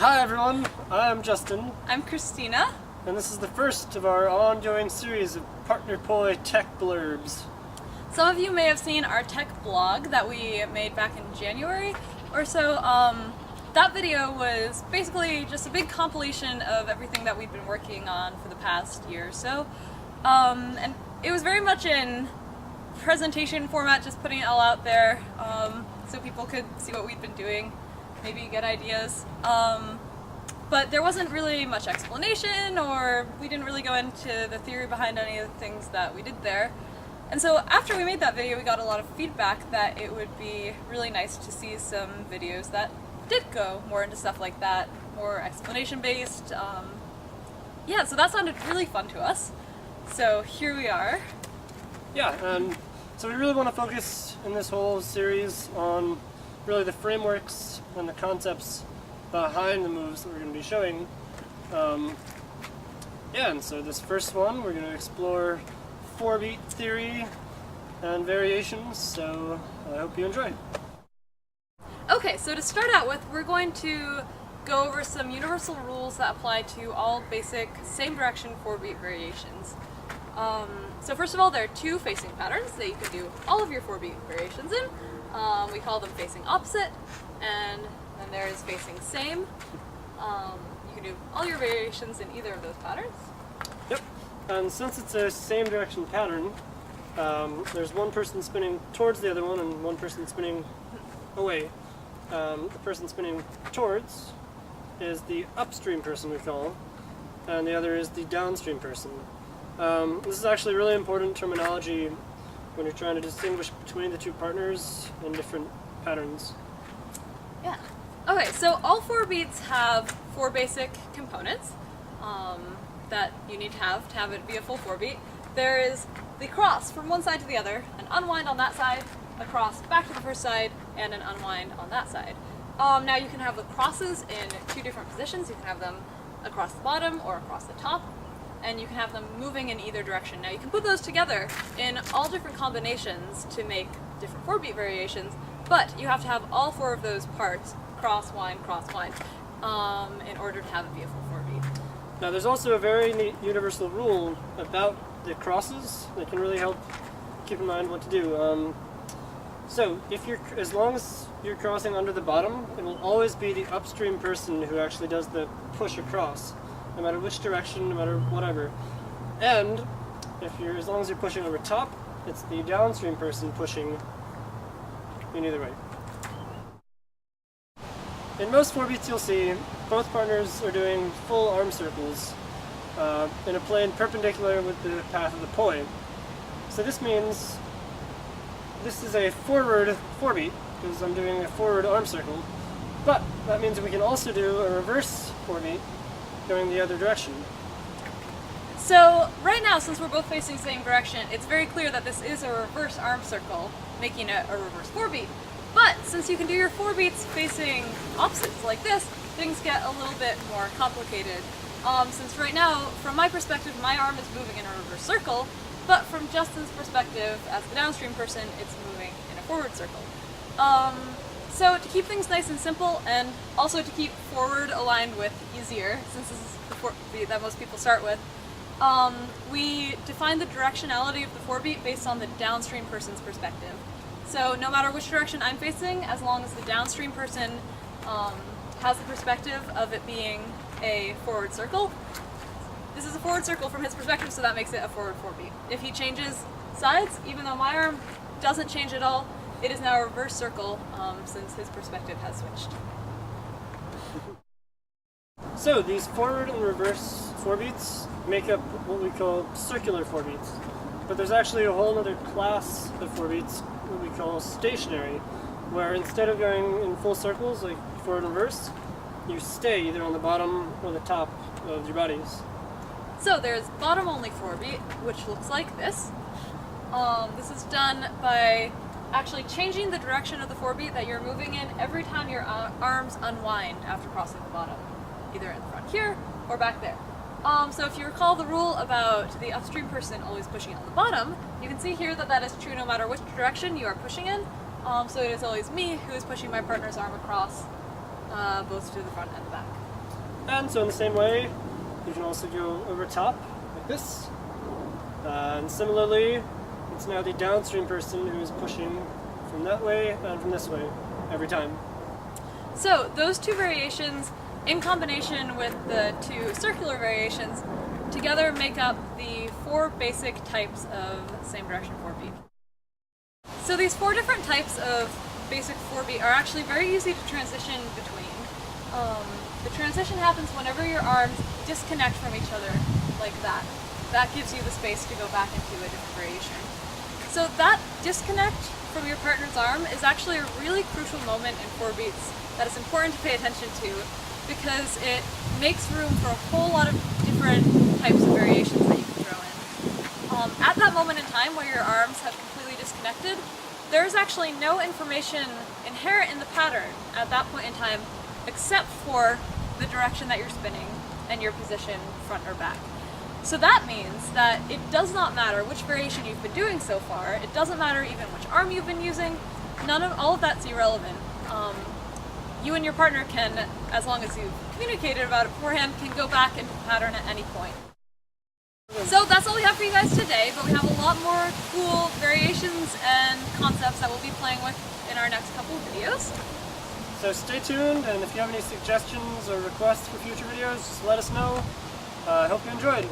Hi everyone, I'm Justin, I'm Christina. and this is the first of our ongoing series of Partner Poi tech blurbs. Some of you may have seen our tech blog that we made back in January or so. That video was basically just a big compilation of everything that we've been working on for the past year or so. And it was very much in presentation format, just putting it all out there so people could see what we'd been doing, maybe get ideas. But there wasn't really much explanation, or we didn't really go into the theory behind any of the things that we did there. And so after we made that video, we got a lot of feedback that it would be really nice to see some videos that did go more into stuff like that, more explanation based. Yeah, so that sounded really fun to us. So here we are. Yeah, and so we really want to focus in this whole series on really the frameworks and the concepts behind the moves that we're going to be showing. Yeah, and so this first one, we're going to explore 4-beat theory and variations, so I hope you enjoy. Okay, so to start out with, we're going to go over some universal rules that apply to all basic same direction 4-beat variations. So first of all, there are two facing patterns that you can do all of your 4-beat variations in. We call them facing opposite, and then there is facing same. You can do all your variations in either of those patterns. Yep, and since it's a same direction pattern, there's one person spinning towards the other one and one person spinning away. The person spinning towards is the upstream person, we call, and the other is the downstream person. This is actually really important terminology when you're trying to distinguish between the two partners in different patterns. Yeah. Okay, so all 4 beats have 4 basic components that you need to have it be a full 4-beat. There is the cross from one side to the other, an unwind on that side, a cross back to the first side, and an unwind on that side. Now you can have the crosses in 2 different positions. You can have them across the bottom or across the top, and you can have them moving in either direction. Now you can put those together in all different combinations to make different 4-beat variations, but you have to have all 4 of those parts, cross, wind, in order to have it be a full 4-beat. Now there's also a very neat universal rule about the crosses that can really help keep in mind what to do. So as long as you're crossing under the bottom, it will always be the upstream person who actually does the push across, no matter which direction, no matter whatever. And as long as you're pushing over top, it's the downstream person pushing in either way. In most 4-beats you'll see both partners are doing full arm circles in a plane perpendicular with the path of the poi. So this means this is a forward 4-beat because I'm doing a forward arm circle, but that means we can also do a reverse 4-beat going the other direction. So right now, since we're both facing the same direction, it's very clear that this is a reverse arm circle, making it a reverse 4-beat. But since you can do your 4-beats facing opposites like this, things get a little bit more complicated. Since right now, from my perspective, my arm is moving in a reverse circle, but from Justin's perspective, as the downstream person, it's moving in a forward circle. So to keep things nice and simple, and also to keep forward aligned with easier, since this is the 4-beat that most people start with, we define the directionality of the 4-beat based on the downstream person's perspective. So no matter which direction I'm facing, as long as the downstream person has the perspective of it being a forward circle, this is a forward circle from his perspective, so that makes it a forward 4-beat. If he changes sides, even though my arm doesn't change at all, it is now a reverse circle since his perspective has switched. So these forward and reverse 4-beats make up what we call circular 4-beats. But there's actually a whole other class of 4-beats what we call stationary, where instead of going in full circles like forward and reverse, you stay either on the bottom or the top of your bodies. So there's bottom only 4-beat, which looks like this. This is done by actually changing the direction of the 4-beat that you're moving in every time your arms unwind after crossing the bottom, either in the front here or back there. So if you recall the rule about the upstream person always pushing on the bottom, you can see here that that is true no matter which direction you are pushing in. So it is always me who is pushing my partner's arm across, both to the front and the back. And so in the same way, you can also go over top, like this. And similarly, it's now the downstream person who's pushing from that way and from this way every time. So those two variations, in combination with the two circular variations, together make up the 4 basic types of same direction 4-beat. So these 4 different types of basic 4-beat are actually very easy to transition between. The transition happens whenever your arms disconnect from each other, like that. That gives you the space to go back into a different variation. So that disconnect from your partner's arm is actually a really crucial moment in 4-beats that is important to pay attention to, because it makes room for a whole lot of different types of variations that you can throw in. At that moment in time where your arms have completely disconnected, there's actually no information inherent in the pattern at that point in time except for the direction that you're spinning and your position front or back. So that means that it does not matter which variation you've been doing so far, it doesn't matter even which arm you've been using, all of that's irrelevant. You and your partner can, as long as you've communicated about it beforehand, can go back into the pattern at any point. So that's all we have for you guys today, but we have a lot more cool variations and concepts that we'll be playing with in our next couple of videos. So stay tuned, and if you have any suggestions or requests for future videos, just let us know. I hope you enjoyed.